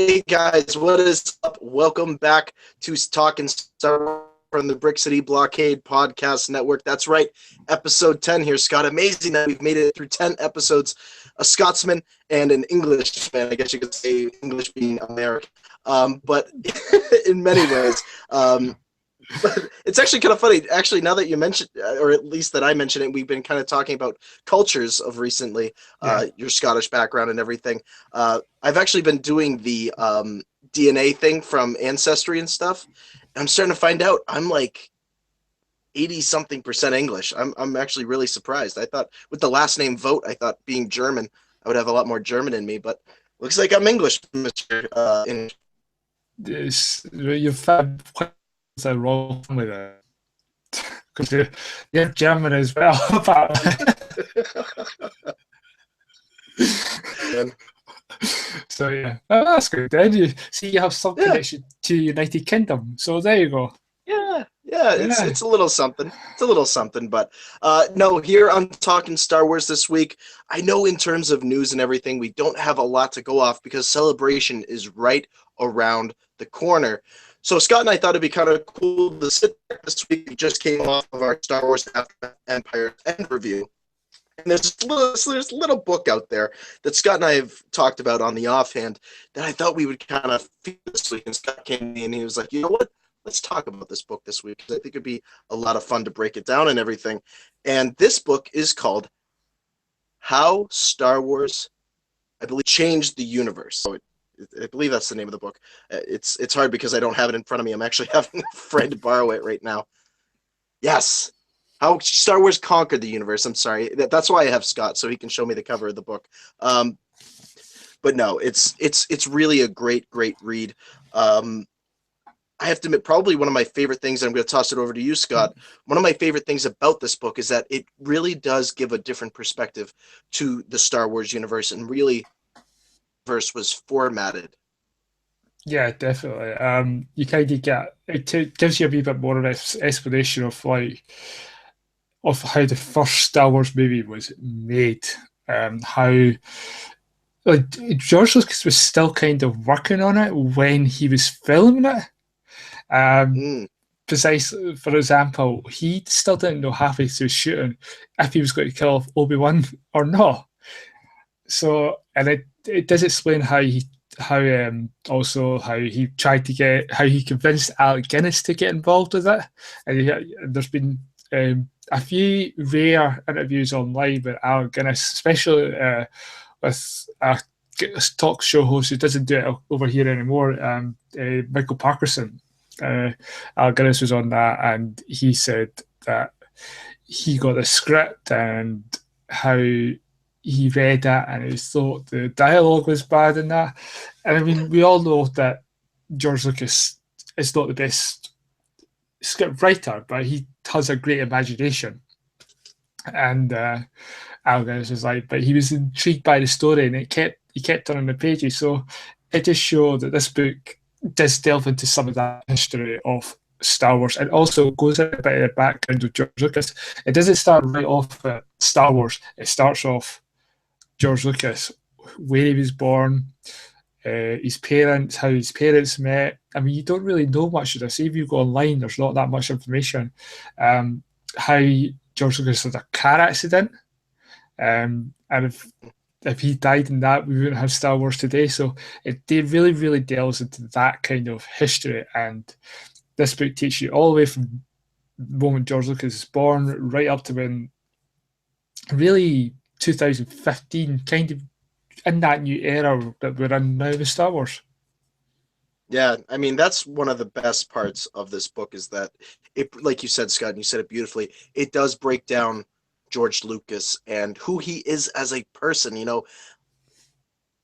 Hey guys, what is up? Welcome back to Talkin from the Brick City Blockade Podcast Network. That's right, episode 10 here, Scott. Amazing that we've made it through 10 episodes. A Scotsman and an Englishman, I guess you could say, English being American. But in many ways, but it's actually kind of funny. Actually, now that you mentioned, or at least that I mentioned it, we've been kind of talking about cultures of recently, Yeah. your Scottish background and everything. I've actually been doing the DNA thing from Ancestry and stuff. And I'm starting to find out I'm like 80 something percent English. I'm actually really surprised. I thought with the last name Vote, I thought being German, I would have a lot more German in me, but looks like I'm English, Mr. You've found quite a wrong with it because you're German as well. So yeah, that's good. Then you see you have some Yeah. connection to the United Kingdom. So there you go. Yeah, Yeah, it's a little something. It's a little something, but no, here I'm talking Star Wars this week. I know in terms of news and everything, we don't have a lot to go off because Celebration is right around the corner. So Scott and I thought it'd be kind of cool to sit back this week. We just came off of our Star Wars After Empire End review. And there's a little book out there that Scott and I have talked about on the offhand that I thought we would kind of feel this week. And Scott came to me and he was like, you know what? Let's talk about this book this week because I think it'd be a lot of fun to break it down and everything. And this book is called How Star Wars, I believe, Changed the Universe. So I believe that's the name of the book. It's hard because I don't have it in front of me. I'm actually having a friend borrow it right now. Yes, How Star Wars Conquered the Universe. I'm sorry. That's why I have Scott, so he can show me the cover of the book. But no, it's really a great read. I have to admit, probably one of my favorite things, and I'm going to toss it over to you, Scott. One of my favorite things about this book is that it really does give a different perspective to the Star Wars universe, and really, the universe was formatted. yeah, definitely. You kind of get gives you a wee bit more of an explanation of how the first Star Wars movie was made. How like George Lucas was still kind of working on it when he was filming it. Um, Mm, Precisely, for example, he still didn't know halfway through shooting if he was going to kill off Obi-Wan or not. So, and it does explain how he tried to get how he convinced Alec Guinness to get involved with it, there's been a few rare interviews online with Alec Guinness, especially with a talk show host who doesn't do it over here anymore, Michael Parkinson. Alec Guinness was on that, and he said that he got the script and how he read it and he thought the dialogue was bad in that. And I mean, we all know that George Lucas is not the best script writer, but he has a great imagination. And Alec Guinness was like, but he was intrigued by the story and he kept turning the pages. So it just showed that this book does delve into some of that history of Star Wars and also goes a bit of the background of George Lucas. It doesn't start right off at Star Wars. It starts off George Lucas, where he was born, his parents, how his parents met. I mean, you don't really know much of this. If you go online, there's not that much information. How George Lucas had a car accident, and if he died in that, we wouldn't have Star Wars today. So it really delves into that kind of history. And this book takes you all the way from the moment George Lucas is born right up to when really 2015, kind of in that new era that we're in now with Star Wars. yeah, I mean that's one of the best parts of this book is that it, like you said, Scott, and you said it beautifully. It does break down George Lucas and who he is as a person.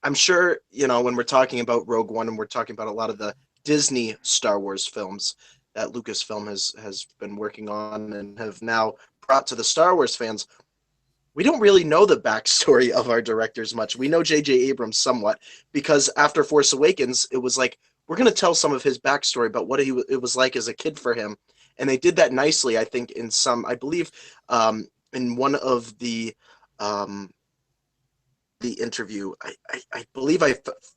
I'm sure, when we're talking about Rogue One and we're talking about a lot of the Disney Star Wars films that Lucasfilm has been working on and have now brought to the Star Wars fans, we don't really know the backstory of our directors much. We know J.J. Abrams somewhat because after Force Awakens, it was like, we're going to tell some of his backstory about what it was like as a kid for him. And they did that nicely, I think, I believe, in one of the um, the interview. I believe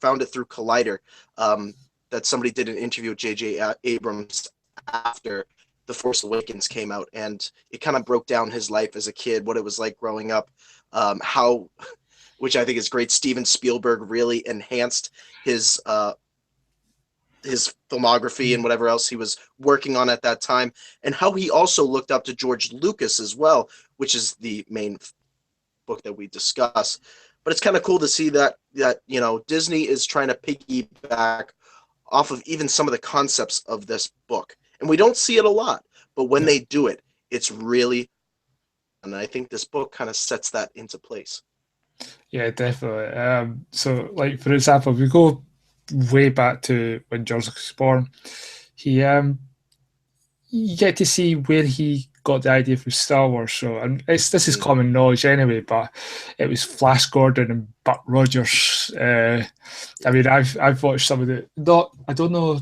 found it through Collider, that somebody did an interview with J.J. Abrams after The Force Awakens came out, and it kind of broke down his life as a kid, what it was like growing up, how, which I think is great. Steven Spielberg really enhanced his filmography and whatever else he was working on at that time, and how he also looked up to George Lucas as well, which is the main book that we discuss. But it's kind of cool to see that Disney is trying to piggyback off of even some of the concepts of this book, and we don't see it a lot, but when they do it, it's really, and I think this book kind of sets that into place. Yeah, definitely. So, like for example, if we go way back to when George Lucas was born, he you get to see where he got the idea for Star Wars. So, and this is common knowledge anyway, but it was Flash Gordon and Buck Rogers. I mean, I've watched some of the. Not, I don't know.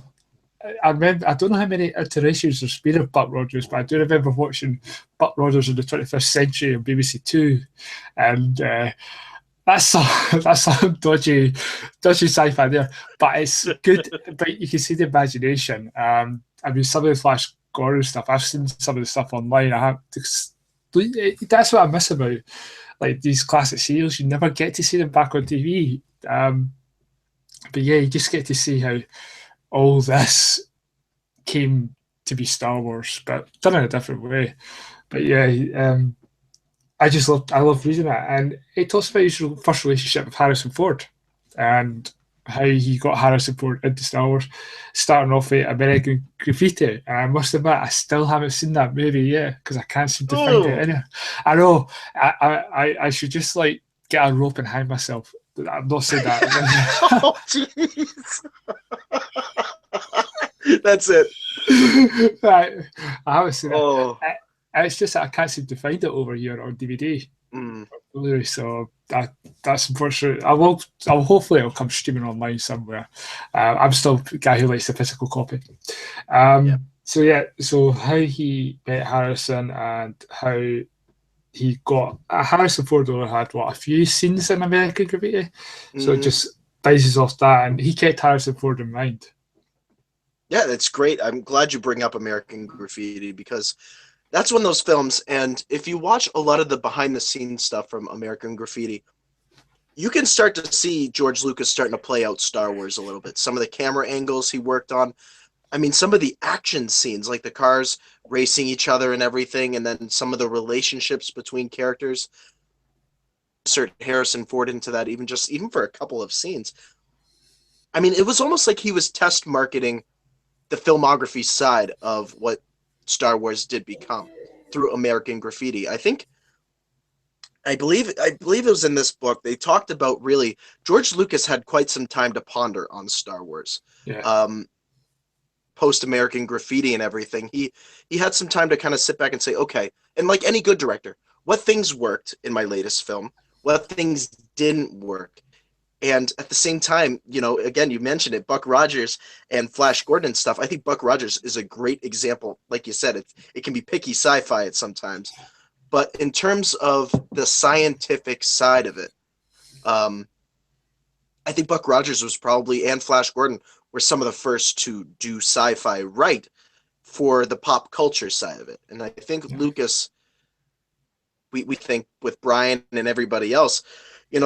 I remember. I don't know how many iterations there's been of Buck Rogers, but I do remember watching Buck Rogers in the 21st Century on BBC Two, and that's some dodgy sci-fi there, but it's good. But you can see the imagination. I mean, some of the Flash Gordon stuff. I've seen some of the stuff online. That's what I miss about like these classic serials. You never get to see them back on TV. But yeah, you just get to see how all this came to be Star Wars, but done in a different way. But yeah, I love reading it, and it talks about his first relationship with Harrison Ford and how he got Harrison Ford into Star Wars, starting off with American Graffiti. And I must admit, I still haven't seen that movie yet because I can't seem to find it in here. I know I should just like get a rope and hang myself. I'm not saying that. Oh, jeez. That's it. I haven't seen Oh. it. It's just that I can't seem to find it over here on DVD. So that's unfortunate. Hopefully it'll come streaming online somewhere. I'm still a guy who likes the physical copy. So how he met Harrison and how he got Harrison Ford only had a few scenes in American Graffiti, so it just bases off that, and he kept Harrison Ford in mind. Yeah, that's great. I'm glad you bring up American Graffiti because that's one of those films, and if you watch a lot of the behind-the-scenes stuff from American Graffiti, you can start to see George Lucas starting to play out Star Wars a little bit. Some of the camera angles he worked on. I mean, some of the action scenes, like the cars racing each other and everything, and then some of the relationships between characters. Insert Harrison Ford into that, even for a couple of scenes. I mean, it was almost like he was test marketing the filmography side of what Star Wars did become through American Graffiti. I believe it was in this book. They talked about really George Lucas had quite some time to ponder on Star Wars. Yeah. Post American Graffiti and everything. He had some time to kind of sit back and say, okay, and like any good director, what things worked in my latest film, what things didn't work. And at the same time, again, you mentioned it, Buck Rogers and Flash Gordon stuff. I think Buck Rogers is a great example. Like you said, it can be picky sci-fi at sometimes. But in terms of the scientific side of it, I think Buck Rogers was probably, and Flash Gordon, were some of the first to do sci-fi right for the pop culture side of it. And I think Lucas, we think with Brian and everybody else,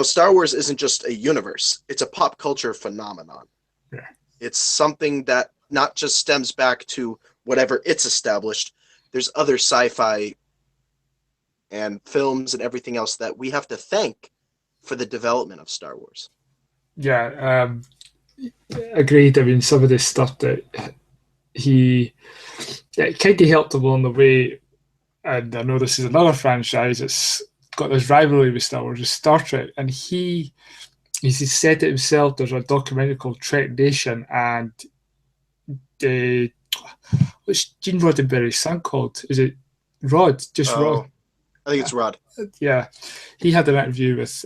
Star Wars isn't just a universe. It's a pop culture phenomenon. Yeah. It's something that not just stems back to whatever it's established. There's other sci-fi and films and everything else that we have to thank for the development of Star Wars. Yeah, agreed. I mean, some of this stuff that it kind of helped him along the way. And I know this is another franchise that's got this rivalry with Star Wars, is Star Trek, and he said it himself. There's a documentary called Trek Nation, and what's Gene Roddenberry's son called? Is it Rod? Just Rod? I think it's Rod. Yeah, he had an interview with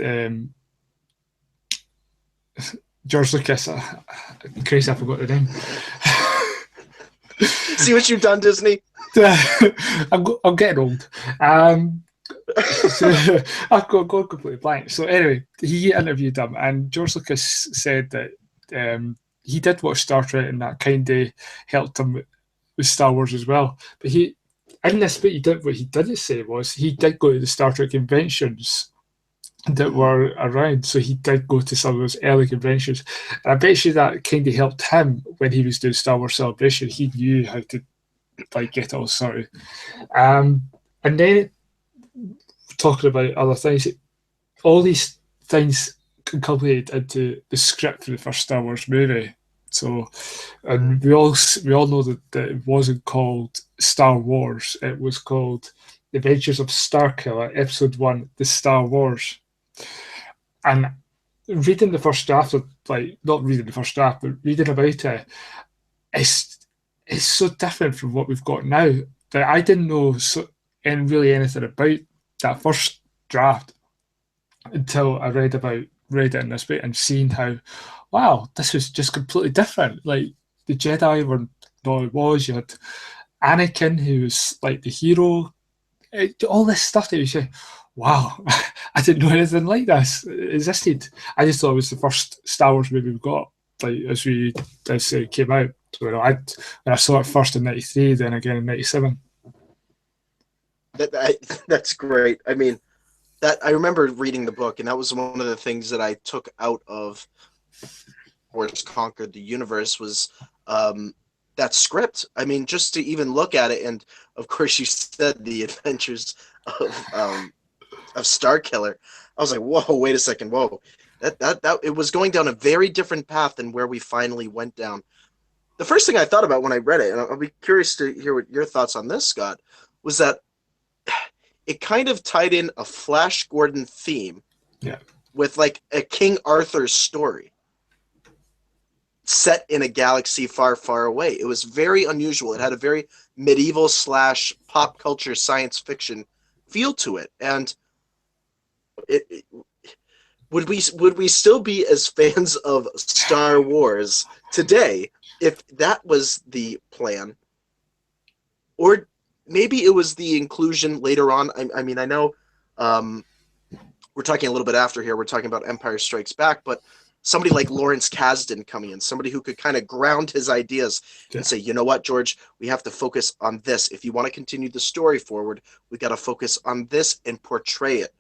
George Lucas. Crazy, I forgot the name. See what you've done, Disney? I'm getting old. So I've got completely blank. So anyway, he interviewed him, and George Lucas said that he did watch Star Trek, and that kind of helped him with Star Wars as well. But he, in this bit, he did what he didn't say was he did go to the Star Trek conventions that Mhm. were around. So he did go to some of those early conventions, and I bet you that kind of helped him when he was doing Star Wars Celebration. He knew how to like get it all sorted. Um, and then talking about other things, all these things culminated into the script for the first Star Wars movie. So, Mhm. and we all know that it wasn't called Star Wars. It was called The Adventures of Starkiller, Episode One: The Star Wars. And reading the first draft, of, like not reading the first draft, but reading about it, it's it's so different from what we've got now that I didn't know and really anything about that first draft until I read it in this bit and seeing how, wow, this was just completely different. Like the Jedi were not it was. You had Anakin, who was like the hero. All this stuff that you say, wow, I didn't know anything like this existed. I just thought it was the first Star Wars movie we got, like as it came out. So when I saw it first in '93, then again in '97. That's great. I mean, that I remember reading the book, and that was one of the things that I took out of Force Conquered the Universe was um, that script. I mean, just to even look at it, and of course, you said the adventures of Star Killer. I was like, whoa, wait a second, whoa. That it was going down a very different path than where we finally went down. The first thing I thought about when I read it, and I'll be curious to hear what your thoughts on this, Scott, was that it kind of tied in a Flash Gordon theme Yeah, with like a King Arthur story set in a galaxy far, far away. It was very unusual. It had a very medieval slash pop culture science fiction feel to it, and it would we still be as fans of Star Wars today if that was the plan, or maybe it was the inclusion later on? I mean, I know um, we're talking a little bit after here. We're talking about Empire Strikes Back, but somebody like Lawrence Kasdan coming in, somebody who could kind of ground his ideas and yeah, say, you know what, George, we have to focus on this. If you want to continue the story forward, we got to focus on this and portray it.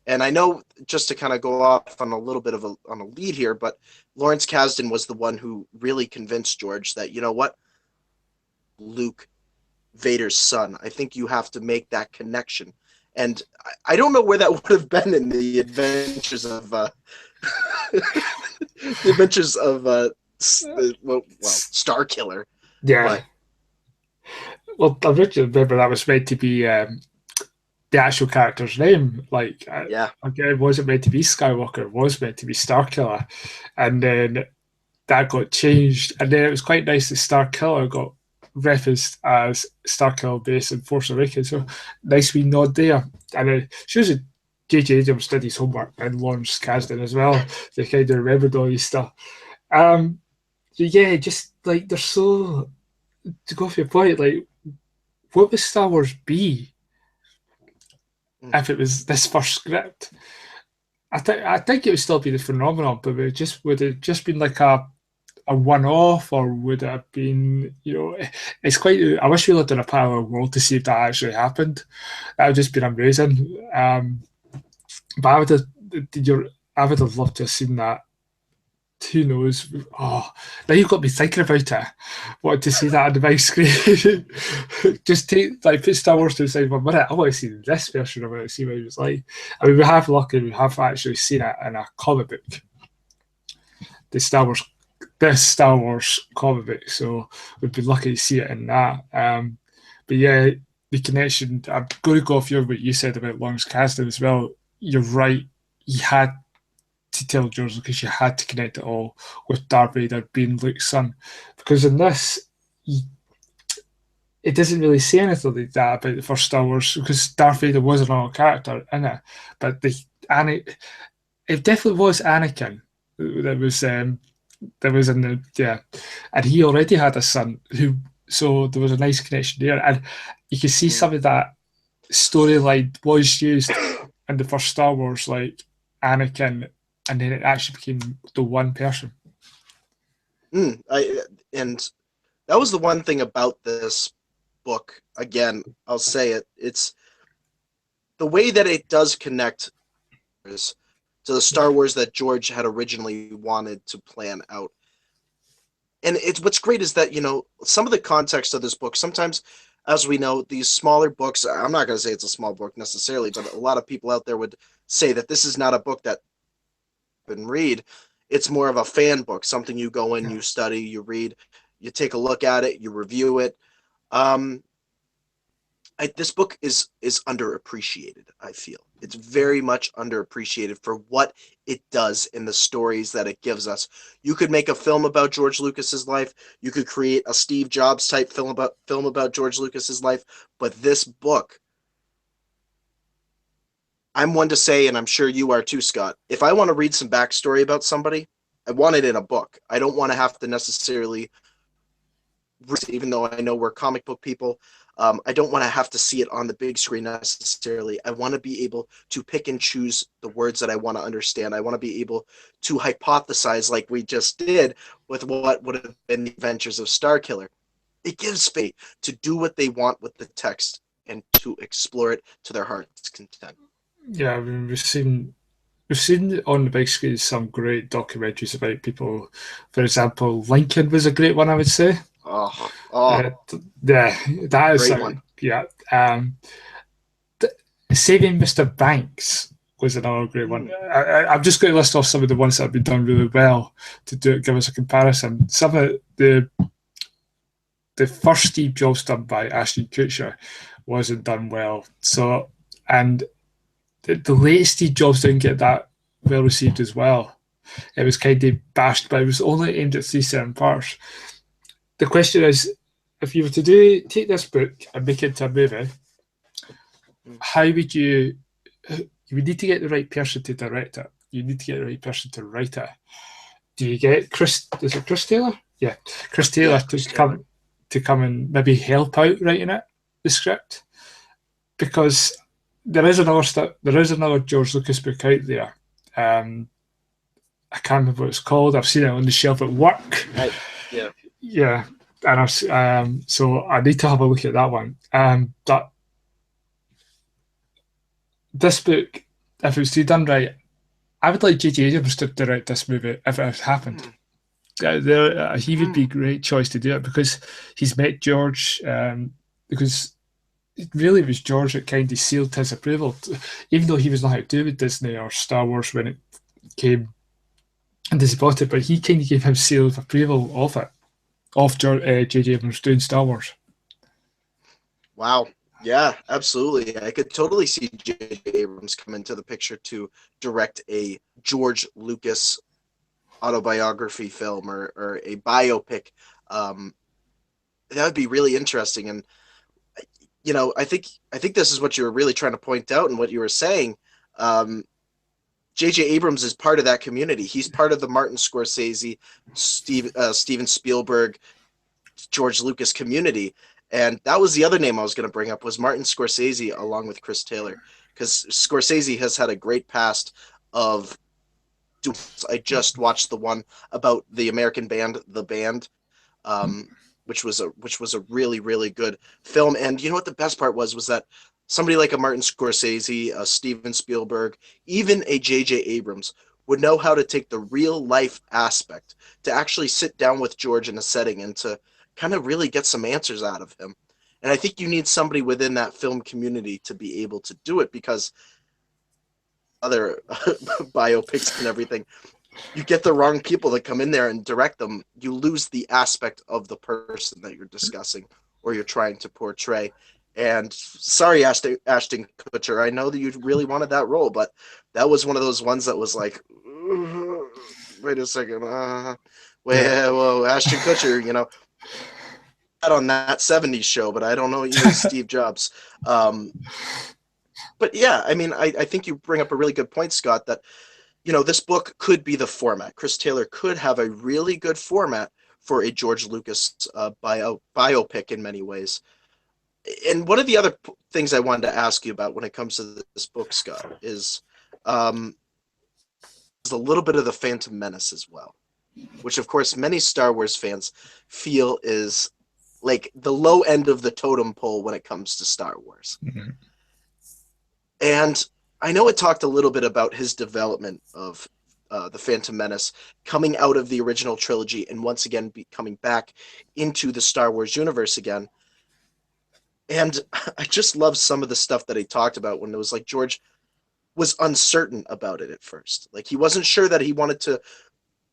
And I know, just to kind of go off on a little bit of on a lead here, but Lawrence Kasdan was the one who really convinced George that, you know what, Luke, Vader's son. I think you have to make that connection. And I don't know where that would have been in the adventures of the adventures of Star Killer, yeah. but Well, I originally remember that was meant to be the actual character's name. Like, yeah, again, it wasn't meant to be Skywalker, it was meant to be Starkiller. And then that got changed. And then it was quite nice that Starkiller got referenced as Starkiller base in Force Awakens. So nice wee nod there. And it shows that J.J. Abrams did his homework and Lawrence Kasdan as well. They kind of remembered all these stuff. Um, so yeah, just like they're so, to go for your point, like, what would Star Wars be if it was this first script? I think it would still be the phenomenon, but would it just been like a one off, or would it have been, it's quite, I wish we lived in a parallel world to see if that actually happened. That would just been amazing. But I would have loved to have seen that. Who knows? Oh, now you've got me thinking about it. Want to see that on the big screen? Just put Star Wars to the side for a minute. I want to see this version of it, see what it was like. I mean, we have lucky, we have actually seen it in a comic book, the Star Wars, this Star Wars comic book. So we'd be lucky to see it in that. But yeah, the connection. I'm going to go off what you said about Lawrence Kasdan as well. You're right. He had to tell George Lucas you had to connect it all with Darth Vader being Luke's son, because in this, it doesn't really say anything like that about the first Star Wars, because Darth Vader was an old character in it, but it definitely was Anakin that was in the, yeah, and he already had a son who, so there was a nice connection there, and you can see mm, some of that. storyline was used in the first Star Wars, like Anakin, and then it actually became the one person. And that was the one thing about this book. Again, I'll say it. It's the way that it does connect to the Star Wars that George had originally wanted to plan out. And it's what's great is that, some of the context of this book, sometimes, as we know, these smaller books, I'm not going to say it's a small book necessarily, but a lot of people out there would say that this is not a book that you can read. It's more of a fan book, something you go in, Yeah. you study, you read, you take a look at it, you review it. Um, this book is underappreciated. I feel it's very much underappreciated for what it does in the stories that it gives us. You could make a film about George Lucas's life. You could create a Steve Jobs type film about George Lucas's life. But this book, I'm one to say, and I'm sure you are too, Scott. If I want to read some backstory about somebody, I want it in a book. I don't want to have to necessarily, even though I know we're comic book people, I don't want to have to see it on the big screen necessarily. I want to be able to pick and choose the words that I want to understand. I want to be able to hypothesize, like we just did with what would have been the adventures of Starkiller. It gives faith to do what they want with the text and to explore it to their heart's content. Yeah, I mean, we've seen on the big screen some great documentaries about people. For example, Lincoln was a great one, I would say. Oh, oh, Uh, yeah, that is great one. yeah. Th- Saving Mr. Banks was another great one. Mm, I'm just going to list off some of the ones that have been done really well to give us a comparison. Some of the first Steve Jobs done by Ashton Kutcher wasn't done well. So, and the late Steve Jobs didn't get that well received as well. It was kind of bashed, but it was only aimed at three certain parts. The question is, if you were to take this book and make it into a movie, mm, how would you would need to get the right person to direct it. You need to get the right person to write it. Do you get Chris? Is it Chris Taylor? Yeah, Chris Taylor yeah, to Chris Taylor. come and maybe help out writing it, the script, because there is another George Lucas book out there. Um, I can't remember what it's called. I've seen it on the shelf at work. I, yeah. Yeah, and so I need to have a look at that one. But this book, if it was to be done right, I would like J.J. Abrams to direct this movie if it had happened. Mm, He would mm. be a great choice to do it because he's met George. Because it really was George that kind of sealed his approval, even though he was not how to do with Disney or Star Wars when it came and Disney bought it, but he kind of gave him seal of approval of it, of J.J. Abrams doing Star Wars. Wow. Yeah, absolutely. I could totally see J.J. Abrams come into the picture to direct a George Lucas autobiography film or a biopic. Um, that would be really interesting. And I think this is what you were really trying to point out and what you were saying. Um, J.J. Abrams is part of that community. He's part of the Martin Scorsese, Steven Spielberg, George Lucas community. And that was the other name I was going to bring up was Martin Scorsese along with Chris Taylor, because Scorsese has had a great past of. I just watched the one about the American band, The Band, um, which was a really really good film. And you know what the best part was that somebody like a Martin Scorsese, a Steven Spielberg, even a J.J. Abrams would know how to take the real life aspect to actually sit down with George in a setting and to kind of really get some answers out of him. And I think you need somebody within that film community to be able to do it because other biopics and everything, you get the wrong people that come in there and direct them, you lose the aspect of the person that you're discussing or you're trying to portray. And sorry, Ashton Kutcher, I know that you really wanted that role, but that was one of those ones that was like, wait a second, wait, Yeah, whoa, Ashton Kutcher, on that '70s show, but I don't know you as Steve Jobs. Um, but yeah, I mean, I think you bring up a really good point, Scott, that this book could be the format. Chris Taylor could have a really good format for a George Lucas biopic in many ways. And one of the other things I wanted to ask you about when it comes to this book, Scott, um, is a little bit of the Phantom Menace as well, which of course many Star Wars fans feel is like the low end of the totem pole when it comes to Star Wars. Mm-hmm. And I know it talked a little bit about his development of the Phantom Menace coming out of the original trilogy and once again coming back into the Star Wars universe again. And I just love some of the stuff that he talked about when it was like George was uncertain about it at first. Like he wasn't sure that he wanted to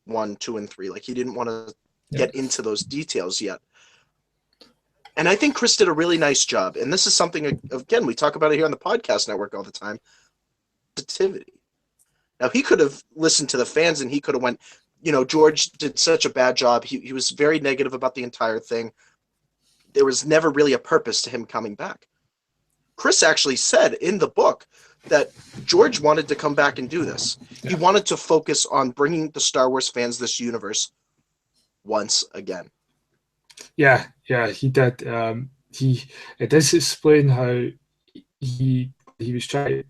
1, 2, and 3. Like he didn't want to Yeah. get into those details yet. And I think Chris did a really nice job. And this is something, again, we talk about it here on the podcast network all the time. Positivity. Now he could have listened to the fans and he could have went, George did such a bad job. He was very negative about the entire thing. There was never really a purpose to him coming back. Chris actually said in the book that George wanted to come back and do this. Yeah. He wanted to focus on bringing the Star Wars fans this universe once again. Yeah, he did. It does explain how he was trying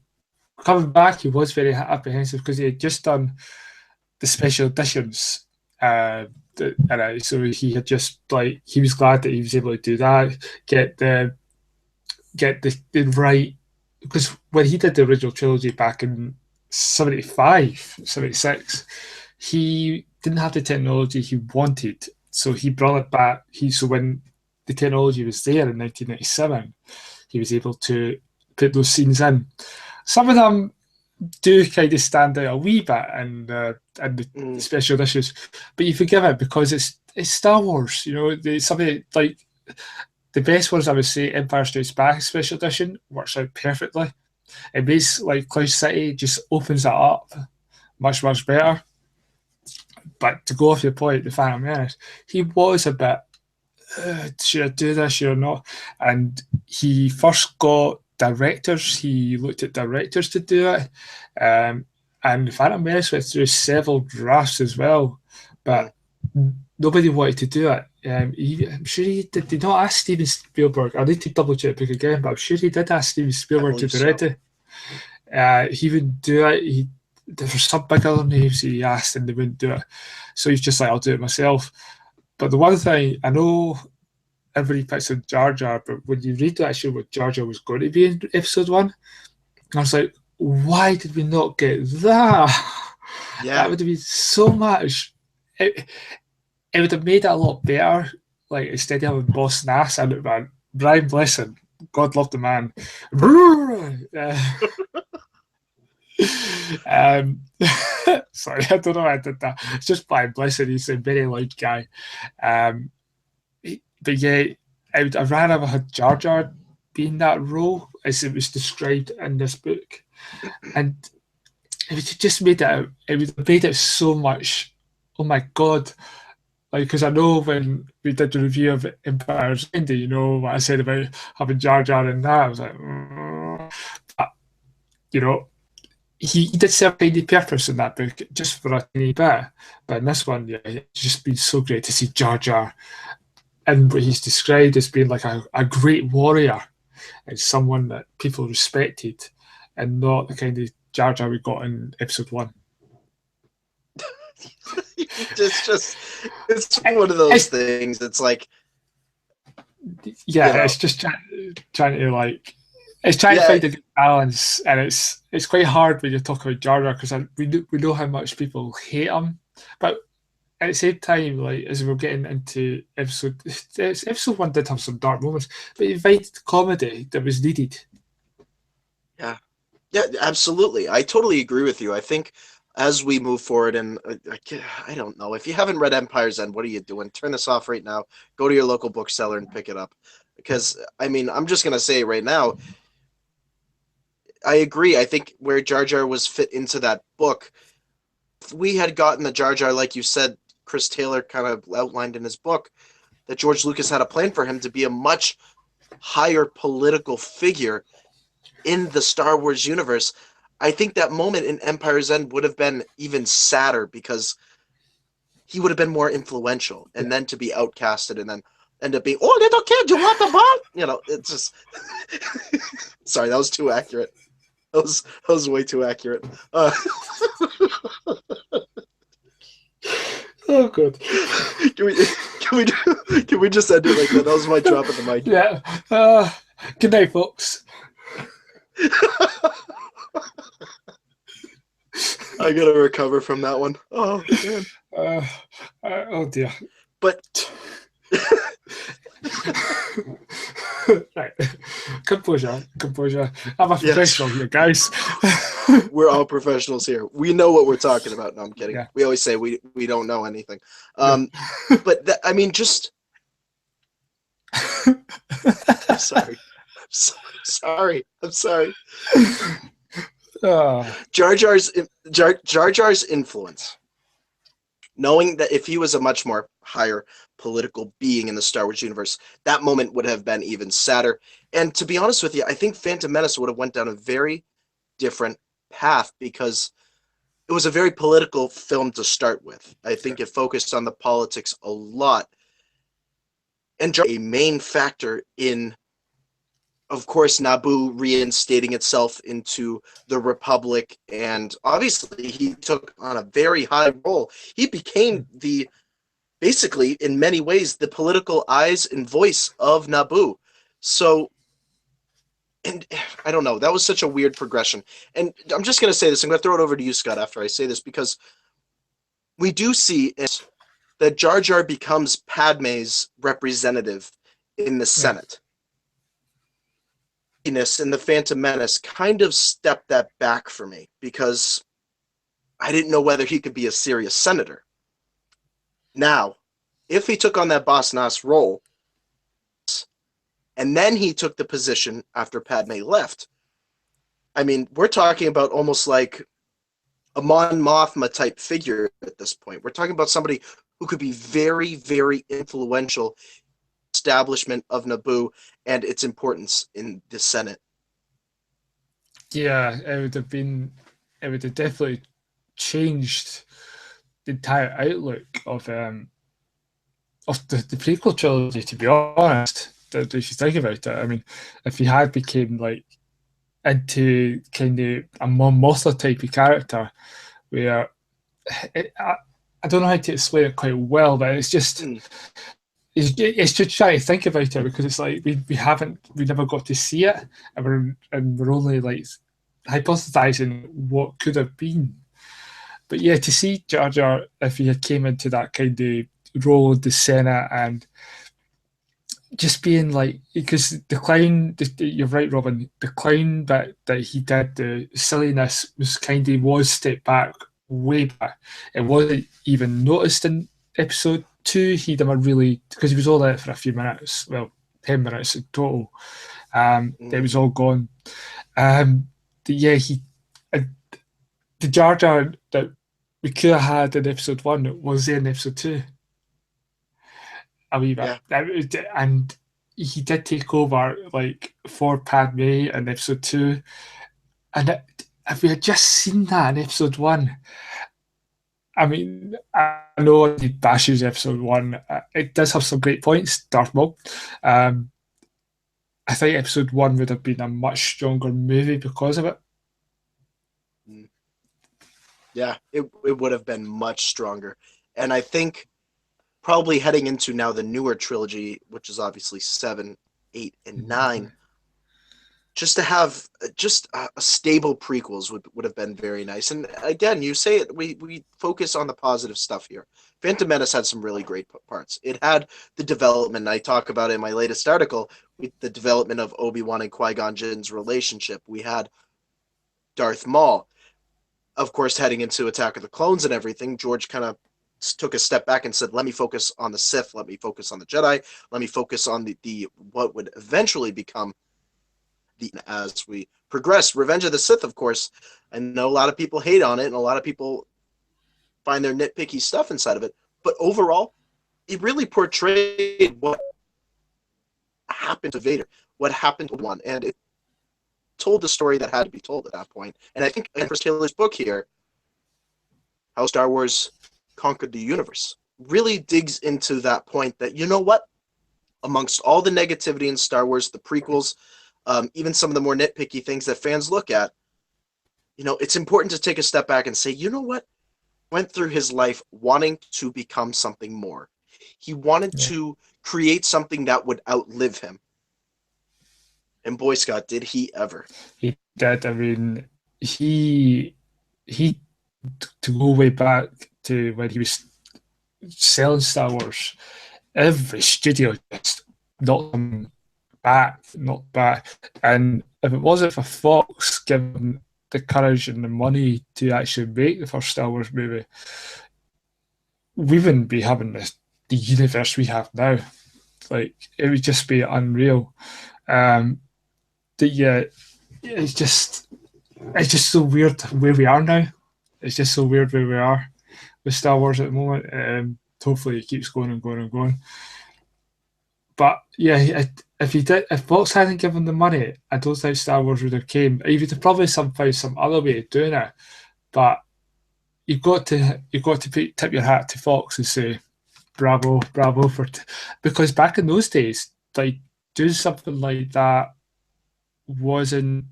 coming back. He was very apprehensive because he had just done the special editions, and so he had just he was glad that he was able to do that, get the right, because when he did the original trilogy back in 75, 76, he didn't have the technology he wanted. So he brought it back. So when the technology was there in 1997, he was able to put those scenes in. Some of them do kind of stand out a wee bit and the special issues, but you forgive it because it's Star Wars. Something like the best ones I would say, Empire Strikes Back special edition works out perfectly. It makes like Cloud City just opens it up much better. But to go off your point, the Phantom Menace, he was a bit, should I do this, should I not? And he first got directors, he looked at directors to do it. And the Phantom Menace went through several drafts as well, but nobody wanted to do it. I'm sure he did not ask Steven Spielberg. I need to double check it again, but I'm sure he did ask Steven Spielberg to direct it. He would do it. There were some big other names he asked and they wouldn't do it. So he's just like, I'll do it myself. But the one thing, I know everybody picks on Jar Jar, but when you read actually what Jar Jar was going to be in episode 1, I was like, why did we not get that? Yeah. That would have been so much. It would have made it a lot better. Like, instead of having Boss Nass and man, Brian Blessing, God love the man. Sorry, I don't know why I did that. It's just Brian Blessing. He's a very loud guy. But yeah, I'd rather have Jar Jar be in that role as it was described in this book, and it would just made it. It would have made it so much. Oh my god! Like, because I know when we did the review of Empire's Ending, what I said about having Jar Jar in that. I was like, but he did serve a purpose in that book just for a tiny bit. But in this one, yeah, it's just been so great to see Jar Jar and what he's described as being like a great warrior and someone that people respected, and not the kind of Jar Jar we got in episode 1. It's one of those things. It's like, it's just trying to like, it's trying to find a good balance, and it's quite hard when you talk about Jar Jar because we know how much people hate him, but at the same time, like as we're getting into episode 1 did have some dark moments, but it invited comedy that was needed. Yeah, absolutely. I totally agree with you. I think as we move forward, and I don't know, if you haven't read Empire's End, what are you doing? Turn this off right now. Go to your local bookseller and pick it up. Because, I mean, I'm just going to say right now, I agree. I think where Jar Jar was fit into that book, if we had gotten the Jar Jar, like you said, Chris Taylor kind of outlined in his book, that George Lucas had a plan for him to be a much higher political figure in the Star Wars universe, I think that moment in Empire's End would have been even sadder because he would have been more influential, and then to be outcasted, and end up being, oh, little kid, you want the ball? You know, it's just. Sorry, that was too accurate. That was way too accurate. Oh, good. Can we can we just end it like that? That was my drop of the mic. Yeah. Good night, folks. I gotta recover from that one. Oh man. Oh dear. But right. Composure. I'm a professional here, guys. We're all professionals here. We know what we're talking about. No, I'm kidding. Yeah. We always say we don't know anything. But I mean, just. I'm sorry. I'm sorry. Jar Jar's influence. Knowing that if he was a much more higher political being in the Star Wars universe, that moment would have been even sadder. And to be honest with you, I think Phantom Menace would have went down a very different path because it was a very political film to start with. I think it focused on the politics a lot. And a main factor in, of course, Naboo reinstating itself into the Republic, and obviously he took on a very high role. He became basically, in many ways, the political eyes and voice of Naboo. So, and I don't know, that was such a weird progression. And I'm just going to say this, I'm going to throw it over to you, Scott, after I say this, because we do see that Jar Jar becomes Padme's representative in the Senate. In the Phantom Menace kind of stepped that back for me because I didn't know whether he could be a serious senator. Now, if he took on that Boss Nass role, and then he took the position after Padme left, I mean, we're talking about almost like a Mon Mothma type figure at this point. We're talking about somebody who could be very, very influential establishment of Naboo and its importance in the Senate. Yeah, it would have definitely changed the entire outlook of the prequel trilogy, to be honest. If you think about it, I mean, if he had became like into kind of a Mon Mothma type of character, where I don't know how to explain it quite well, but it's just it's just trying to think about it because it's like we never got to see it, and we're only like hypothesizing what could have been. But yeah, to see Jar Jar if he had came into that kind of role in the Senate and just being like, because the clown, you're right, Robin, the clown bit that he did, the silliness was stepped back way back. It wasn't even noticed in episode 2. He done a really, because he was all there for a few minutes, well, 10 minutes in total. It was all gone. Yeah, the Jar Jar that we could have had in episode 1 was in episode 2. A wee bit. Yeah. And he did take over like for Padme in episode 2. And if we had just seen that in episode 1, I mean, I know it bashes episode 1. It does have some great points, Darth Maul. I think episode 1 would have been a much stronger movie because of it. Yeah, it would have been much stronger. And I think probably heading into now the newer trilogy, which is obviously 7, 8, and 9, just to have just a stable prequels would have been very nice. And again, you say it, we focus on the positive stuff here. Phantom Menace had some really great parts. It had the development, I talk about in my latest article, the development of Obi-Wan and Qui-Gon Jinn's relationship. We had Darth Maul. Of course, heading into Attack of the Clones and everything, George kind of took a step back and said, let me focus on the Sith, let me focus on the Jedi, let me focus on the what would eventually become as we progress. Revenge of the Sith, of course, I know a lot of people hate on it and a lot of people find their nitpicky stuff inside of it, but overall, it really portrayed what happened to Vader, what happened to one, and it told the story that had to be told at that point. And I think in Chris Taylor's book here, How Star Wars Conquered the Universe, really digs into that point that, you know what? amongst all the negativity in Star Wars, the prequels, even some of the more nitpicky things that fans look at, it's important to take a step back and say, you know what? Went through his life wanting to become something more. He wanted Yeah. to create something that would outlive him. And boy, Scott, did he ever. He did. I mean, he to go way back to when he was selling Star Wars, every studio just knocked him back, not back. And if it wasn't for Fox giving the courage and the money to actually make the first Star Wars movie, we wouldn't be having the universe we have now. Like, it would just be unreal. But yeah, it's just so weird where we are now. It's just so weird where we are with Star Wars at the moment. Hopefully, it keeps going and going and going. But yeah, if Fox hadn't given the money, I don't think Star Wars would have came. He would have probably found some other way of doing it. But you've got to tip your hat to Fox and say bravo, bravo because back in those days, like doing something like that wasn't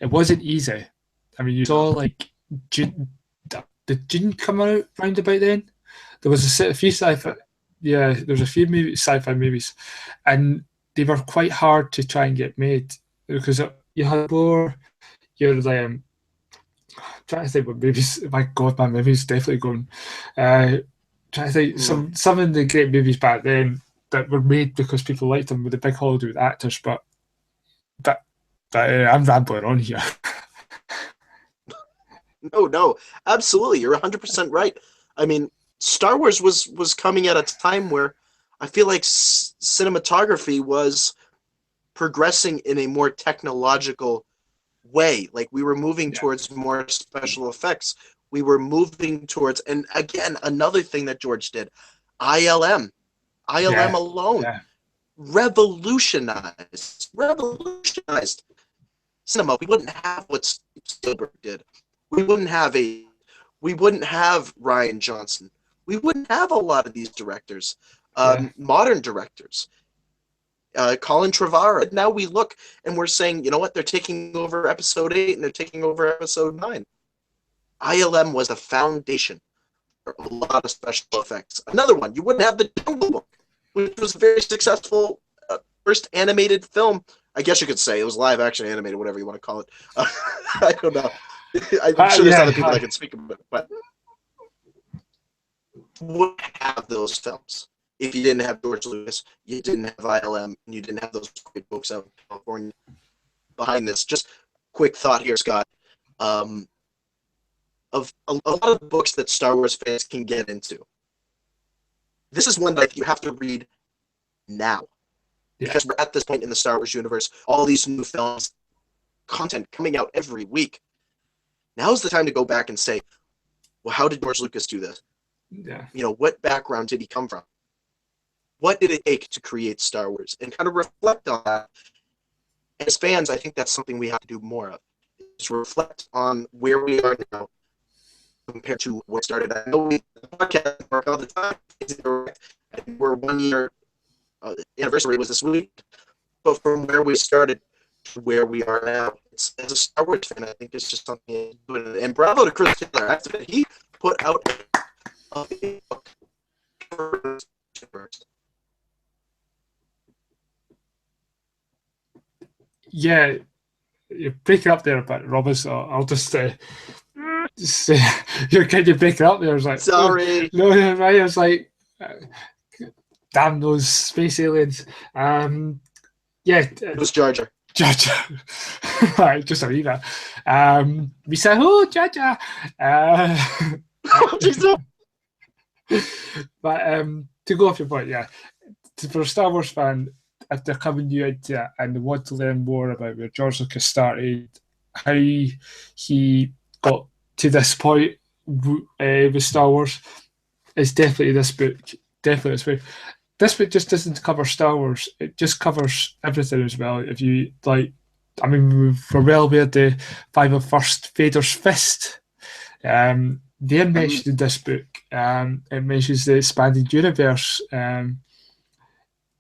it wasn't easy. I mean, you saw like June, did June come out round about then? There was a few sci-fi, yeah, there was a few sci-fi movies, and they were quite hard to try and get made because you had more. You're trying to think what movies. My God, my memory's definitely going. Trying to think some of the great movies back then that were made because people liked them with the big Hollywood actors, but I'm rambling on here. No, absolutely. You're 100% right. I mean, Star Wars was coming at a time where I feel like cinematography was progressing in a more technological way. Like we were moving towards more special effects. We were moving towards, and again, another thing that George did, ILM. ILM Yeah, alone yeah, revolutionized cinema. We wouldn't have what Spielberg did. We wouldn't have Rian Johnson. We wouldn't have a lot of these directors, yeah, modern directors. Colin Trevorrow. Now we look and we're saying, you know what? They're taking over episode 8 and they're taking over episode 9. ILM was the foundation for a lot of special effects. Another one, you wouldn't have the Jungle Book, which was a very successful first animated film. I guess you could say it was live action animated, whatever you want to call it. I don't know. I'm sure there's other people that can speak about it, but would have those films if you didn't have George Lucas, you didn't have ILM, and you didn't have those great books out in California behind this. Just quick thought here, Scott. Of a lot of the books that Star Wars fans can get into, this is one that you have to read now. Because we're at this point in the Star Wars universe, all these new films, content coming out every week. Now's the time to go back and say, well, how did George Lucas do this? yeah. What background did he come from? What did it take to create Star Wars? And kind of reflect on that. As fans, I think that's something we have to do more of. Is reflect on where we are now compared to what started. I know the podcast work all the time. We're 1 year anniversary was this week, but from where we started to where we are now, as a Star Wars fan, I think it's just something. And bravo to Chris Taylor. He put out a book. Yeah, you're breaking up there a bit, Robin. So I'll just say you're kind of breaking up there. I was like, sorry. No, right. I was like, damn those space aliens. Yeah, it was Jar Jar. Jar Jar. Right, just a wee bit. We said, oh, Jar Jar. But to go off your point, yeah, for a Star Wars fan, if they're coming new into it and they want to learn more about where George Lucas started, how he got to this point with Star Wars, it's definitely this book. Definitely this book. This book just doesn't cover Star Wars. It just covers everything as well. If you like, I mean, we're well aware the 501st Vader's Fist. They mentioned in this book. It mentions the expanded universe.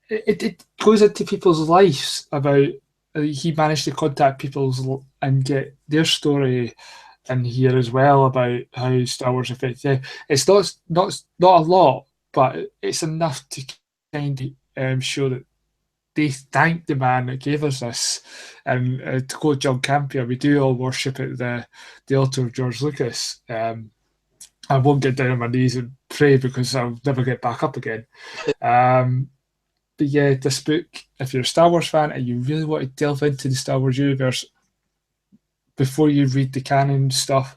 it goes into people's lives about he managed to contact people's and get their story in here as well about how Star Wars affects them. It's not a lot, but it's enough to kind of show that they thank the man that gave us this. And to quote John Campion, we do all worship at the altar of George Lucas. I won't get down on my knees and pray because I'll never get back up again. Um, but yeah, this book, if you're a Star Wars fan and you really want to delve into the Star Wars universe before you read the canon stuff,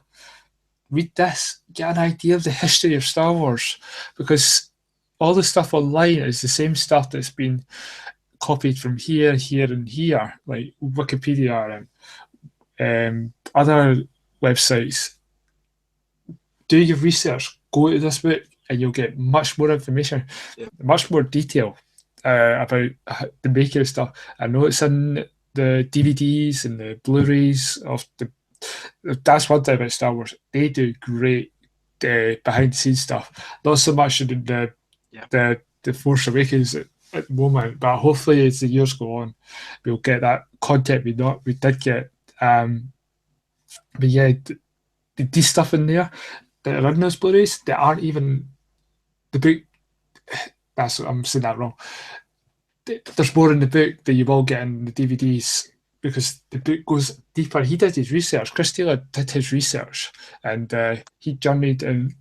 read this, get an idea of the history of Star Wars, because all the stuff online is the same stuff that's been copied from here, here, and here, like Wikipedia and other websites. Do your research, go to this book, and you'll get much more information, Yeah. much more detail about the making of stuff. I know it's in the DVDs and the Blu-rays of the. That's one thing about Star Wars. They do great behind the scenes stuff. Not so much in Yeah. the Force Awakens at the moment, but hopefully as the years go on, we'll get that content we did get. But yeah, the stuff in there that are in those Blu-rays that aren't even the book. I'm saying that wrong. There's more in the book that you will get in the DVDs because the book goes deeper. He did his research. Chris Taylor did his research, and he journeyed, and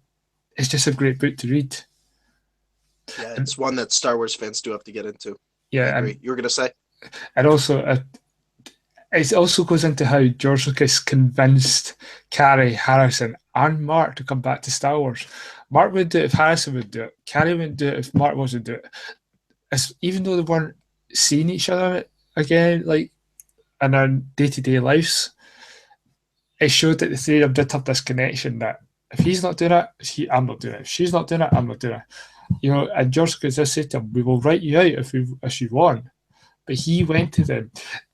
it's just a great book to read. Yeah, it's one that Star Wars fans do have to get into. Yeah, I agree. You were going to say? And also, it also goes into how George Lucas convinced Carrie, Harrison, and Mark to come back to Star Wars. Mark would do it if Harrison would do it. Carrie wouldn't do it if Mark wasn't do it. Even though they weren't seeing each other again, like in their day-to-day lives, it showed that the three of them did have this connection that if he's not doing it, I'm not doing it. If she's not doing it, I'm not doing it. You know, and George Lucas just said to him, "We will write you out if you want." But he went to them.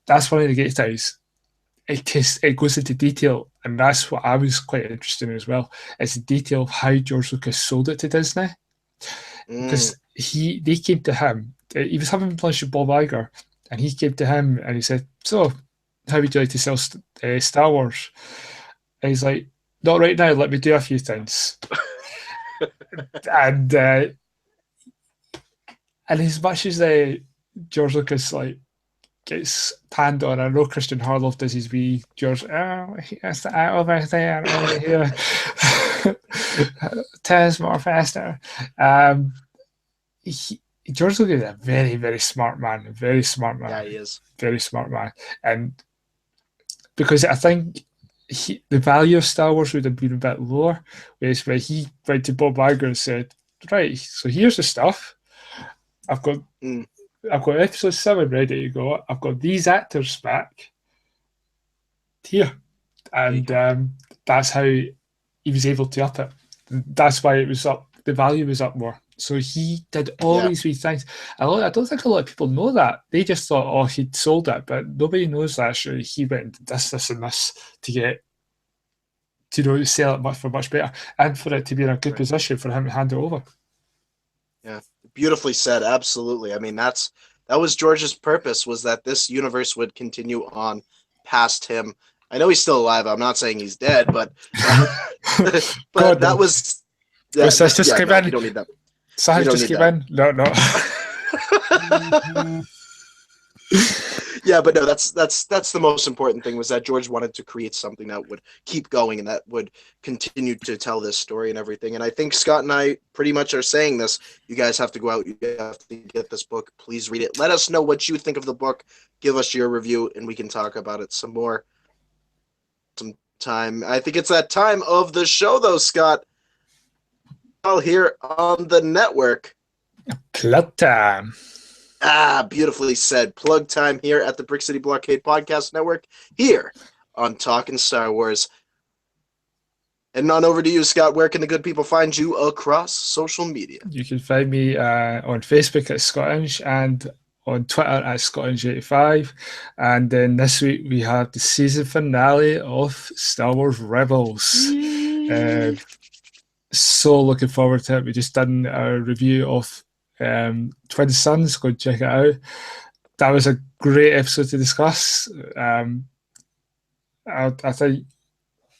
That's one of the great things. It goes into detail, and that's what I was quite interested in as well. It's the detail of how George Lucas sold it to Disney, because they came to him. He was having lunch with Bob Iger, and he came to him and he said, "So, how would you like to sell Star Wars?" And he's like, "Not right now. Let me do a few things." and as much as George Lucas like gets panned on, I know Christian Harloff does his wee George. Oh, yes, over there, over here. Tez more faster. George Lucas is a very, very smart man. Very smart man. Yeah, he is. Very smart man. And because I think the value of Star Wars would have been a bit lower, whereas when he went to Bob Iger and said, "Right, so here's the stuff. I've got episode 7 ready to go. I've got these actors back here," and that's how he was able to up it. That's why it was up. The value was up more. So he did all these three things. I don't think a lot of people know that. They just thought, "Oh, he'd sold it," but nobody knows that actually he went and did this, and this to get to sell it much better, and for it to be in a good position for him to hand it over. Yeah, beautifully said. Absolutely. I mean, that was George's purpose, was that this universe would continue on past him. I know he's still alive. I'm not saying he's dead, but God, that was. Yeah, so just came in. You don't need that. Sahaj just came in. No. Yeah, but no, that's the most important thing, was that George wanted to create something that would keep going and that would continue to tell this story and everything. And I think Scott and I pretty much are saying this. You guys have to go out. You have to get this book. Please read it. Let us know what you think of the book. Give us your review, and we can talk about it some more. Some time. I think it's that time of the show, though, Scott. All here on the network. Plug time. Beautifully said. Plug time here at the Brick City Blockade Podcast Network, here on Talkin Star Wars. And on over to you, Scott. Where can the good people find you across social media? You can find me on Facebook at Scottinge and on Twitter at Scottinge85. And then this week we have the season finale of Star Wars Rebels. So looking forward to it. We just done a review of Twin Sons. Go check it out. That was a great episode to discuss. I think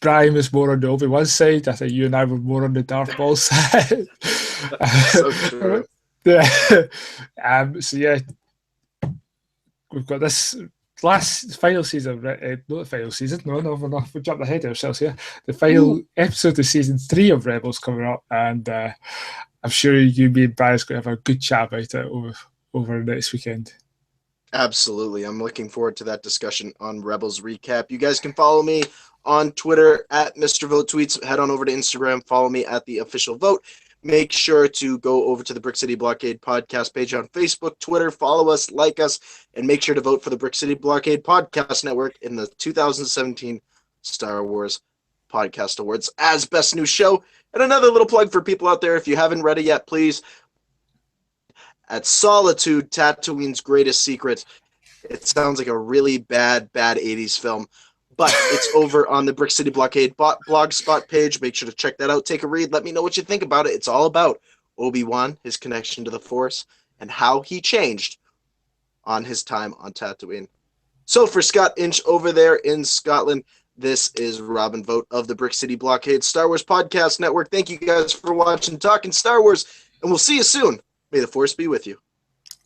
Brian was more on the Obi-Wan side. I think you and I were more on the Darth Maul side. So true. Yeah. So yeah, we've got this last final season, not the final season. No, we jumped ahead of ourselves here. The final episode of season 3 of Rebels coming up, and I'm sure you, me, and Brian's going to have a good chat about it over next weekend. Absolutely. I'm looking forward to that discussion on Rebels Recap. You guys can follow me on Twitter at Mr. Vote Tweets. Head on over to Instagram. Follow me at The Official Vote. Make sure to go over to the Brick City Blockade podcast page on Facebook, Twitter. Follow us, like us, and make sure to vote for the Brick City Blockade Podcast Network in the 2017 Star Wars Podcast Awards as Best New Show. And another little plug for people out there, if you haven't read it yet, please, at Solitude, Tatooine's Greatest Secret. It sounds like a really bad 80s film, but it's over on the Brick City Blockade blogspot page. Make sure to check that out. Take a read. Let me know what you think about it. It's all about Obi-Wan, his connection to the Force, and how he changed on his time on Tatooine. So for Scott Inch over there in Scotland, this is Robin Vote of the Brick City Blockade Star Wars Podcast Network. Thank you guys for watching Talking Star Wars, and we'll see you soon. May the Force be with you.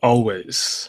Always.